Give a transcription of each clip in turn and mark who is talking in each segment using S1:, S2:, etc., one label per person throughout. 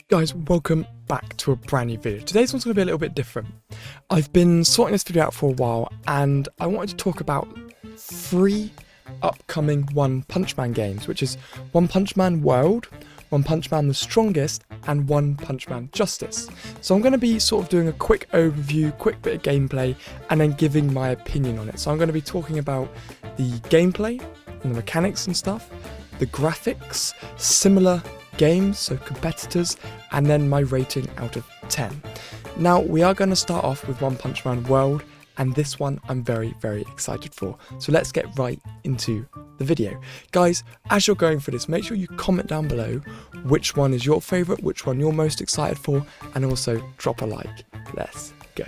S1: Guys, welcome back to a brand new video. Today's one's going to be a little bit different. I've been sorting this video out for a while and I wanted to talk about 3 upcoming One Punch Man games, which is One Punch Man World, One Punch Man The Strongest, and One Punch Man Justice. So I'm going to be sort of doing a quick overview, quick bit of gameplay, and then giving my opinion on it. So I'm going to be talking about the gameplay and the mechanics and stuff, the graphics, similar games, so competitors, and then my rating out of 10. Now we are going to start off with One Punch Man World, and this one I'm very excited for. So let's get right into the video. Guys, as you're going through this, make sure you comment down below which one is your favourite, which one you're most excited for, and also drop a like. Let's go.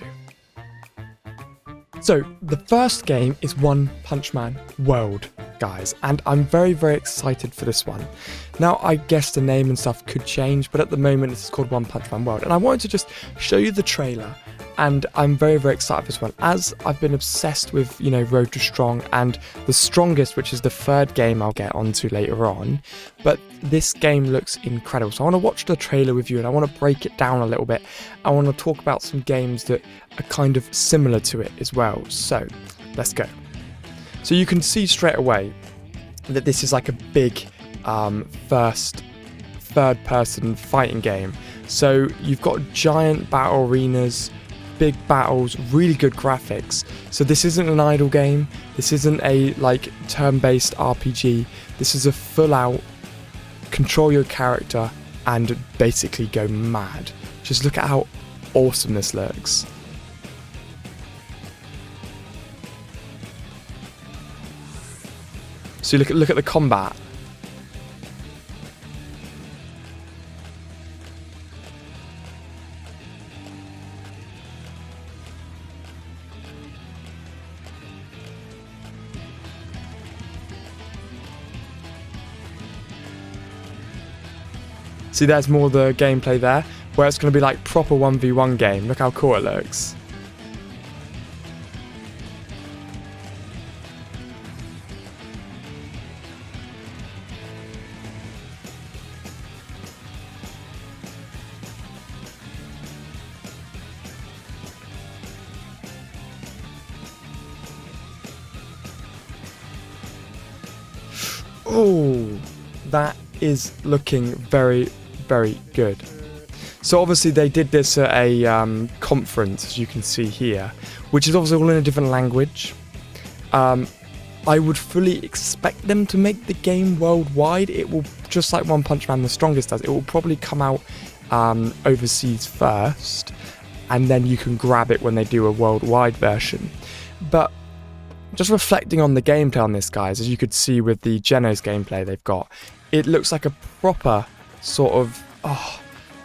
S1: So the first game is One Punch Man World, guys, and I'm very excited for this one. Now I guess the name and stuff could change, but at the moment it's called One Punch Man World, and I wanted to just show you the trailer, and I'm very excited for this one, as I've been obsessed with, you know, Road to Strong and The Strongest, which is the third game I'll get onto later on. But this game looks incredible, so I want to watch the trailer with you and I want to break it down a little bit. I want to talk about some games that are kind of similar to it as well. So let's go. So you can see straight away that this is like a big third person fighting game. So you've got giant battle arenas, big battles, really good graphics. So this isn't an idle game, this isn't a like turn-based RPG, this is a full-out control your character and basically go mad. Just look at how awesome this looks. So look at the combat. See, there's more of the gameplay there, where it's going to be like proper 1v1 game. Look how cool it looks. Oh, that is looking very good. So obviously they did this at a conference, as you can see here, which is obviously all in a different language. I would fully expect them to make the game worldwide. It will, just like One Punch Man The Strongest does, it will probably come out overseas first, and then you can grab it when they do a worldwide version. But just reflecting on the gameplay on this, guys, as you could see with the Genos gameplay they've got, it looks like a proper sort of,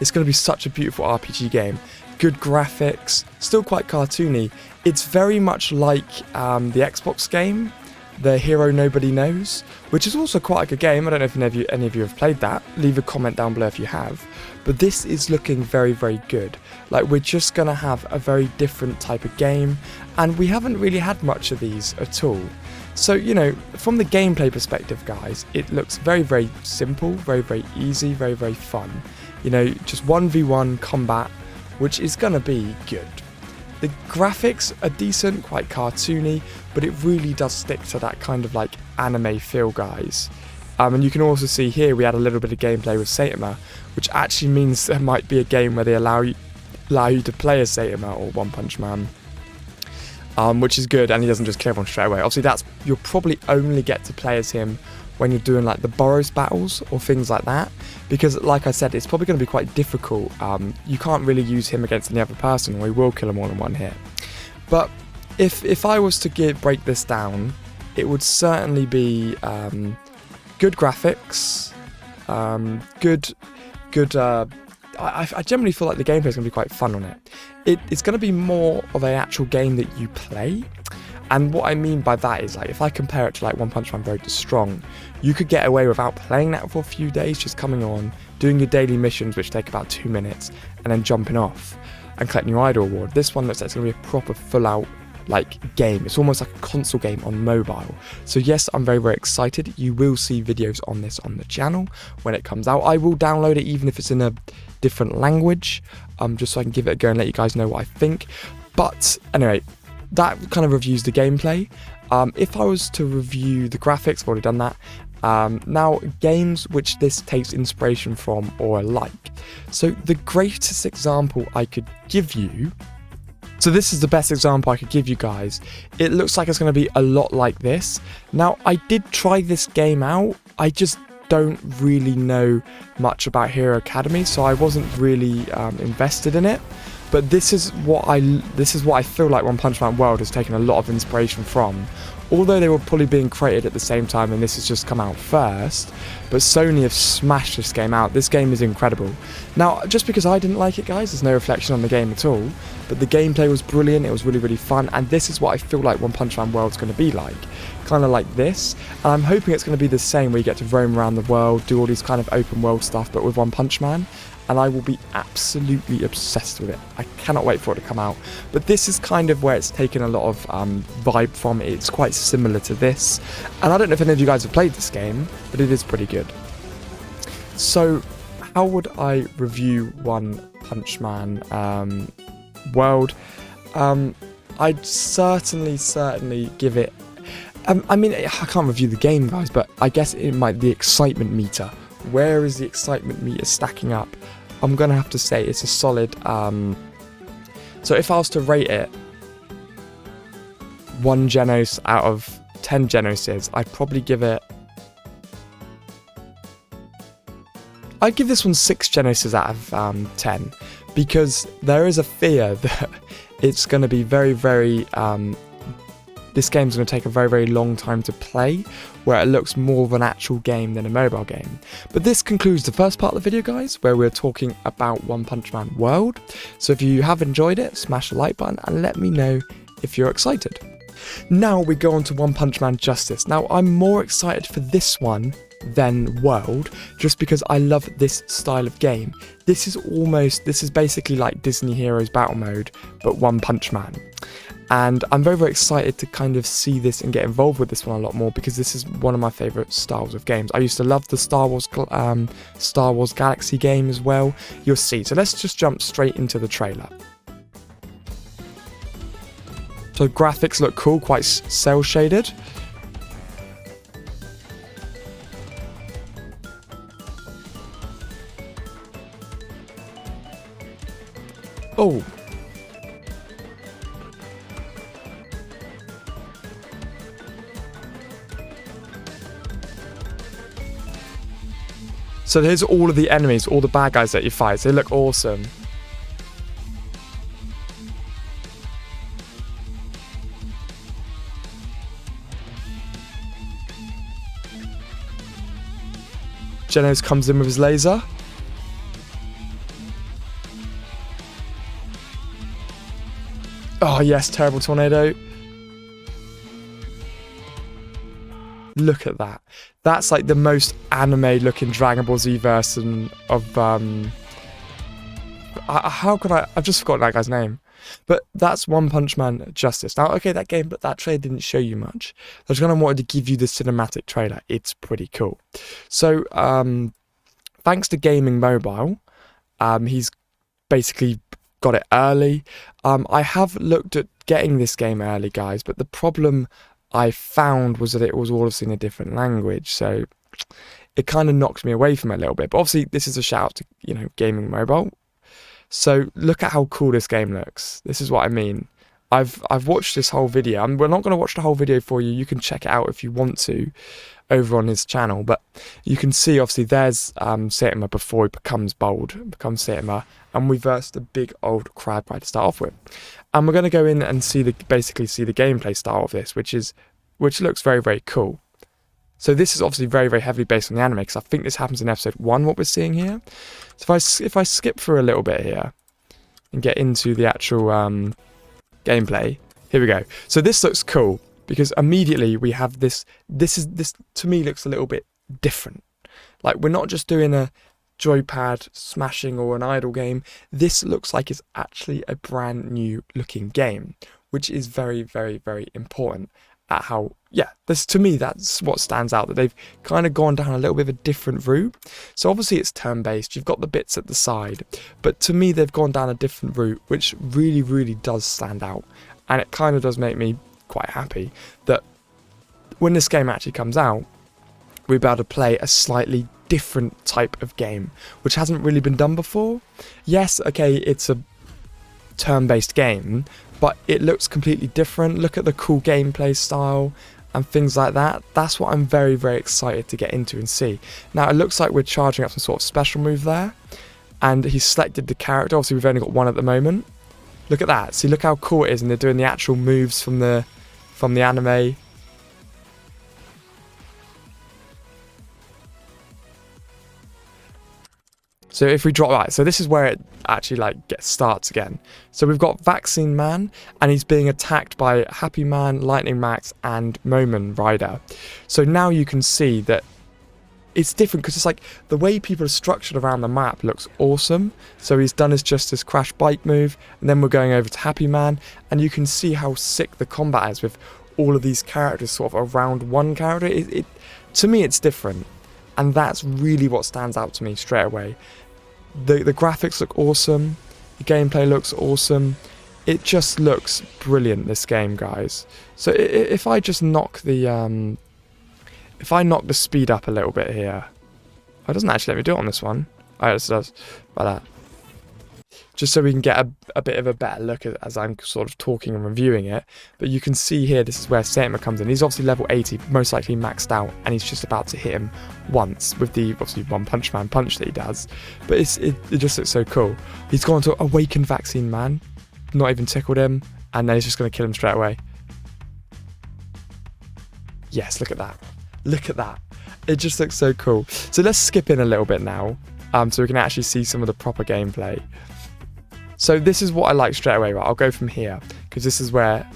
S1: it's going to be such a beautiful RPG game. Good graphics, still quite cartoony. It's very much like the Xbox game, The Hero Nobody Knows, which is also quite a good game. I don't know if any of you have played that. Leave a comment down below if you have. But this is looking very good. Like, we're just going to have a very different type of game, and we haven't really had much of these at all. So, you know, from the gameplay perspective, guys, it looks very simple, very easy, very fun. You know, just 1v1 combat, which is going to be good. The graphics are decent, quite cartoony, but it really does stick to that kind of like anime feel, guys. And you can also see here we had a little bit of gameplay with Saitama, which actually means there might be a game where they allow you to play as Saitama or One Punch Man. Which is good, and he doesn't just kill everyone straight away. Obviously, you'll probably only get to play as him when you're doing like the Boros battles or things like that, because like I said, it's probably going to be quite difficult. You can't really use him against any other person, or he will kill them all in one hit. But if I was to break this down, it would certainly be good graphics, I generally feel like the gameplay is going to be quite fun on it. It's going to be more of an actual game that you play. And what I mean by that is, like, if I compare it to like One Punch Man Road to Strong, you could get away without playing that for a few days, just coming on, doing your daily missions, which take about 2 minutes, and then jumping off and collecting your idol award. This one looks like it's going to be a proper full out like game. It's almost like a console game on mobile. So yes, I'm very, very excited. You will see videos on this on the channel when it comes out. I will download it even if it's in a different language, just so I can give it a go and let you guys know what I think. But anyway, that kind of reviews the gameplay. If I was to review the graphics, I've already done that. Now, games which this takes inspiration from or like. So the greatest example I could give you, so this is the best example I could give you guys. It looks like it's going to be a lot like this. Now, I did try this game out. I just don't really know much about Hero Academy, so I wasn't really invested in it. But this is what I feel like One Punch Man World has taken a lot of inspiration from. Although they were probably being created at the same time and this has just come out first, but Sony have smashed this game out. This game is incredible. Now, just because I didn't like it, guys, there's no reflection on the game at all, but the gameplay was brilliant, it was really, really fun, and this is what I feel like One Punch Man World's going to be like. Kind of like this, and I'm hoping it's going to be the same, where you get to roam around the world, do all these kind of open world stuff, but with One Punch Man, and I will be absolutely obsessed with it. I cannot wait for it to come out. But this is kind of where it's taken a lot of vibe from. It's quite similar to this. And I don't know if any of you guys have played this game, but it is pretty good. So, how would I review One Punch Man World? I'd certainly give it... I mean, I can't review the game, guys, but I guess it might the excitement meter. Where is the excitement meter stacking up? I'm going to have to say it's a solid... so if I was to rate it 1 Genos out of 10 Genoses, I'd probably give it... I'd give this one 6 Genoses out of 10. Because there is a fear that it's going to be very, very... this game's going to take a very, very long time to play, where it looks more of an actual game than a mobile game. But this concludes the first part of the video, guys, where we're talking about One Punch Man World. So if you have enjoyed it, smash the like button and let me know if you're excited. Now we go on to One Punch Man Justice. Now I'm more excited for this one than World, just because I love this style of game. This is basically like Disney Heroes Battle Mode, but One Punch Man. And I'm very, very excited to kind of see this and get involved with this one a lot more, because this is one of my favourite styles of games. I used to love the Star Wars Galaxy game as well. You'll see. So let's just jump straight into the trailer. So graphics look cool, quite cel shaded. Oh. So here's all of the enemies, all the bad guys that you fight. They look awesome. Genos comes in with his laser. Oh yes, terrible tornado. Look at that. That's like the most anime looking Dragon Ball Z version of how could I've just forgotten that guy's name. But that's One Punch Man Justice. Now, okay, that trailer didn't show you much. I just kind of wanted to give you the cinematic trailer. It's pretty cool. So, thanks to Gaming Mobile, he's basically got it early. I have looked at getting this game early, guys, but the problem I found was that it was all in a different language, so it kind of knocked me away from it a little bit. But obviously, this is a shout out to Gaming Mobile. So look at how cool this game looks. This is what I mean. I've watched this whole video. We're not going to watch the whole video for you. You can check it out if you want to over on his channel. But you can see, obviously, there's Saitama before he becomes bold, becomes Saitama, and we verse the big old crab guy to start off with. And we're going to go in and basically see the gameplay style of this, which looks very, very cool. So this is obviously very, very heavily based on the anime, because I think this happens in episode 1, what we're seeing here. So if I skip through a little bit here and get into the actual gameplay, here we go. So this looks cool, because immediately we have this to me looks a little bit different. Like, we're not just doing a joypad smashing or an idle game. This looks like it's actually a brand new looking game which is very, very, very important at how, yeah, this, to me, that's what stands out, that they've kind of gone down a little bit of a different route. So obviously it's turn-based, you've got the bits at the side, but to me they've gone down a different route, which really, really does stand out. And it kind of does make me quite happy that when this game actually comes out, we'll be able to play a slightly different type of game, which hasn't really been done before. Yes, okay, it's a turn-based game, but it looks completely different. Look at the cool gameplay style and things like that. That's what I'm very, very excited to get into and see. Now, it looks like we're charging up some sort of special move there, and he's selected the character. Obviously, we've only got one at the moment. Look at that. See, look how cool it is, and they're doing the actual moves from the anime. So if we drop, right, so this is where it actually like starts again. So we've got Vaccine Man, and he's being attacked by Happy Man, Lightning Max, and Moman Rider. So now you can see that it's different, because it's like the way people are structured around the map looks awesome. So he's done his Justice Crash bike move, and then we're going over to Happy Man, and you can see how sick the combat is with all of these characters sort of around one character. To me, it's different, and that's really what stands out to me straight away. The graphics look awesome, the gameplay looks awesome, it just looks brilliant, this game, guys. So if I just knock the speed up a little bit here, oh, it doesn't actually let me do it on this one. Oh, it does, like that. Just so we can get a bit of a better look at, as I'm sort of talking and reviewing it. But you can see here, this is where Saitama comes in. He's obviously level 80, most likely maxed out, and he's just about to hit him once with the, obviously, One Punch Man punch that he does. But it just looks so cool. He's gone to Awakened Vaccine Man, not even tickled him, and then he's just going to kill him straight away. Yes, look at that. Look at that. It just looks so cool. So let's skip in a little bit now, so we can actually see some of the proper gameplay. So this is what I like straight away, right? I'll go from here, because this is where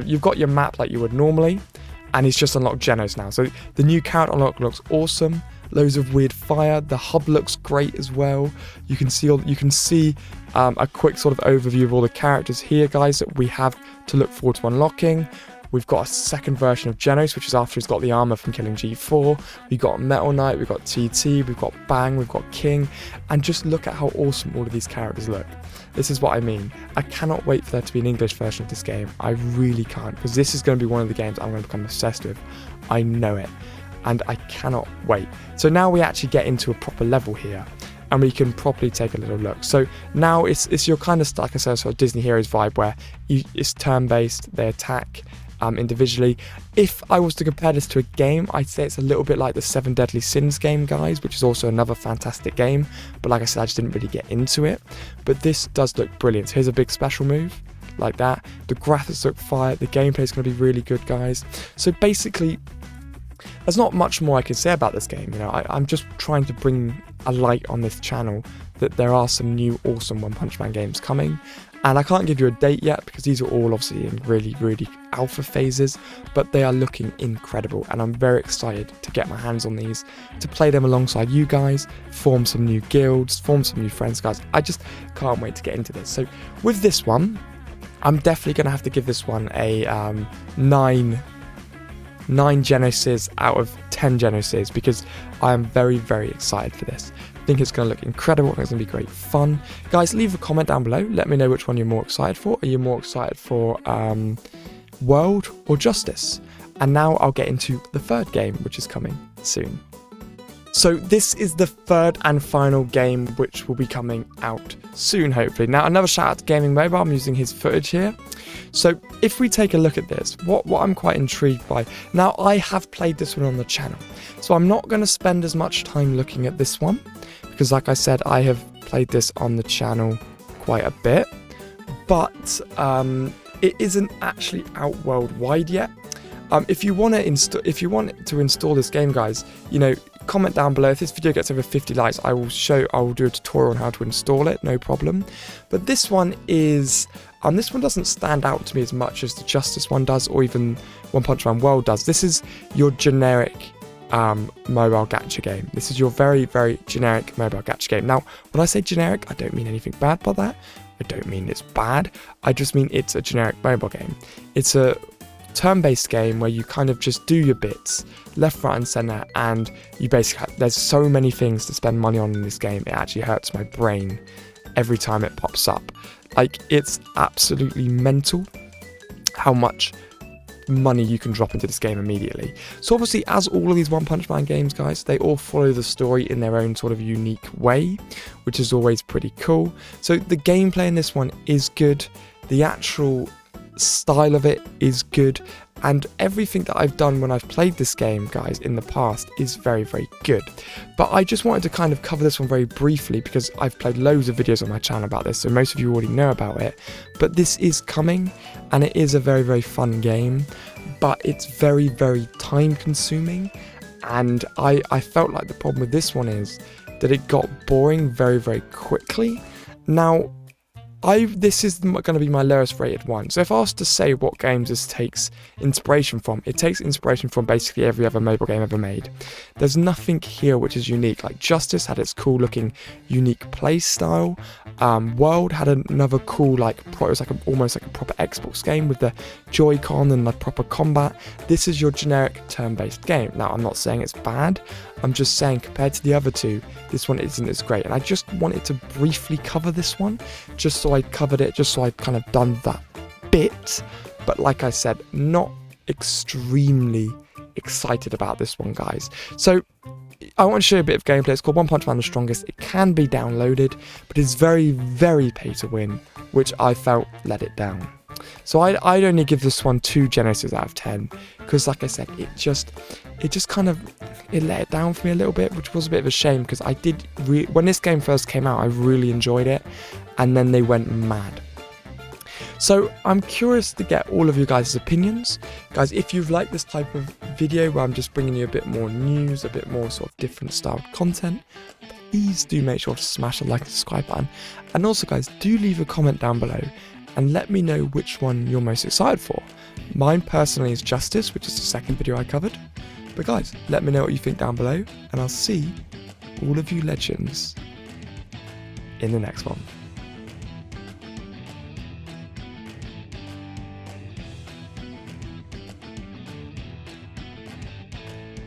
S1: you've got your map like you would normally, and he's just unlocked Genos now. So the new character unlock looks awesome. Loads of weird fire. The hub looks great as well. You can see a quick sort of overview of all the characters here, guys, that we have to look forward to unlocking. We've got a second version of Genos, which is after he's got the armor from killing G4. We've got Metal Knight, we've got TT, we've got Bang, we've got King. And just look at how awesome all of these characters look. This is what I mean. I cannot wait for there to be an English version of this game. I really can't, because this is going to be one of the games I'm going to become obsessed with. I know it. And I cannot wait. So now we actually get into a proper level here, and we can properly take a little look. So now it's your kind of, like I said, sort of Disney Heroes vibe, where it's turn-based, they attack individually. If I was to compare this to a game, I'd say it's a little bit like the 7 Deadly Sins game, guys, which is also another fantastic game. But like I said, I just didn't really get into it. But this does look brilliant. So here's a big special move, like that. The graphics look fire. The gameplay is going to be really good, guys. So basically, there's not much more I can say about this game. You know, I'm just trying to bring a light on this channel that there are some new awesome One Punch Man games coming. And I can't give you a date yet, because these are all obviously in really, really alpha phases, but they are looking incredible, and I'm very excited to get my hands on these, to play them alongside you guys, form some new guilds, form some new friends, guys. I just can't wait to get into this. So with this one, I'm definitely going to have to give this one a 9 Genoses out of 10 Genoses, because I am very, very excited for this. I think it's going to look incredible. I think it's going to be great fun. Guys, leave a comment down below. Let me know which one you're more excited for. Are you more excited for World or Justice? And now I'll get into the third game, which is coming soon. So this is the third and final game, which will be coming out soon, hopefully. Now, another shout out to Gaming Mobile. I'm using his footage here. So if we take a look at this, what I'm quite intrigued by. Now, I have played this one on the channel, so I'm not going to spend as much time looking at this one, because like I said, I have played this on the channel quite a bit, but it isn't actually out worldwide yet. If you want to install this game, guys, you know, comment down below. If this video gets over 50 likes, I will do a tutorial on how to install it, no problem. But this one is this one doesn't stand out to me as much as the Justice one does, or even One Punch Man World does. This is your generic mobile gacha game. This is your very, very generic mobile gacha game. Now, when I say generic, I don't mean anything bad by that. I don't mean it's bad, I just mean it's a generic mobile game. It's a turn-based game where you kind of just do your bits left, right and centre, and you basically there's so many things to spend money on in this game, it actually hurts my brain every time it pops up. Like, it's absolutely mental how much money you can drop into this game immediately. So obviously, as all of these One Punch Man games, guys, they all follow the story in their own sort of unique way, which is always pretty cool. So the gameplay in this one is good, the actual style of it is good, and everything that I've done when I've played this game, guys, in the past is very, very good. But I just wanted to kind of cover this one very briefly because I've played loads of videos on my channel about this, so most of you already know about it. But this is coming, and it is a very, very fun game, but it's very, very time consuming, and I felt like the problem with this one is that it got boring very, very quickly. Now, this is going to be my lowest rated one. So if I was to say what games this takes inspiration from, it takes inspiration from basically every other mobile game ever made. There's nothing here which is unique. Like Justice had its cool looking unique play style. World had another cool, like, it was like almost like a proper Xbox game with the Joy-Con and the proper combat. This is your generic turn-based game. Now, I'm not saying it's bad. I'm just saying compared to the other two, this one isn't as great. And I just wanted to briefly cover this one, just so I covered it, just so I'd kind of done that bit. But like I said, not extremely excited about this one, guys. So I want to show you a bit of gameplay. It's called One Punch Man the Strongest. It can be downloaded, but it's very, very pay to win, which I felt let it down. So I'd only give this one 2 Genesis out of 10, because like I said, it just kind of, it let it down for me a little bit, which was a bit of a shame, because I did, when this game first came out, I really enjoyed it, and then they went mad. So I'm curious to get all of you guys' opinions. Guys, if you've liked this type of video where I'm just bringing you a bit more news, a bit more sort of different styled content, please do make sure to smash the like and subscribe button. And also, guys, do leave a comment down below and let me know which one you're most excited for. Mine personally is Justice, which is the second video I covered. But guys, let me know what you think down below, and I'll see all of you legends in the next one.